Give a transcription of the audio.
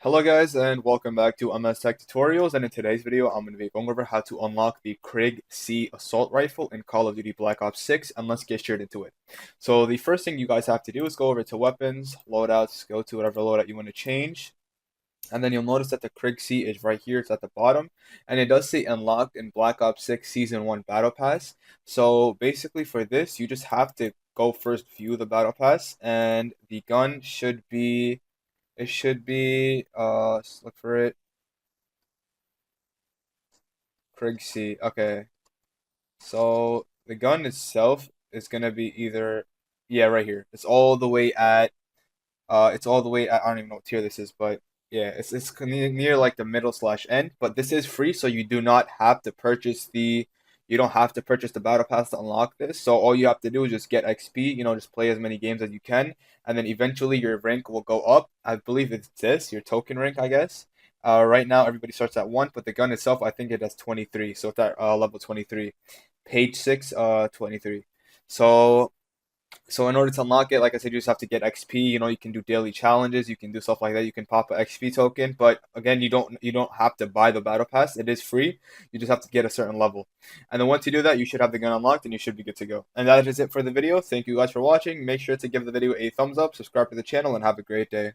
Hello guys and welcome back to MS Tech Tutorials, and in today's video I'm going to be going over how to unlock the KRIG C assault rifle in Call of Duty Black Ops 6, and let's get straight into it. So the first thing you guys have to do is go over to weapons, loadouts, go to whatever loadout you want to change, and then you'll notice that the KRIG C is right here, it's at the bottom, and it does say unlocked in Black Ops 6 Season 1 Battle Pass. So basically for this you just have to go first view the Battle Pass, and the gun should be let's look for it. Krig C. Okay. So the gun itself is gonna be either, yeah, right here. It's all the way at, I don't even know what tier this is, but yeah, it's near like the middle slash end. But this is free, so you don't have to purchase the battle pass to unlock this. So all you have to do is just get XP. Just play as many games as you can, and then eventually your rank will go up. I believe it's this your token rank, I guess. Right now everybody starts at 1, but the gun itself I think it has 23. So it's at level 23, page 6, 23. So in order to unlock it, like I said, you just have to get XP. You can do daily challenges, you can do stuff like that. You can pop an XP token, but again, you don't have to buy the battle pass. It is free. You just have to get a certain level. And then once you do that, you should have the gun unlocked and you should be good to go. And that is it for the video. Thank you guys for watching. Make sure to give the video a thumbs up, subscribe to the channel, and have a great day.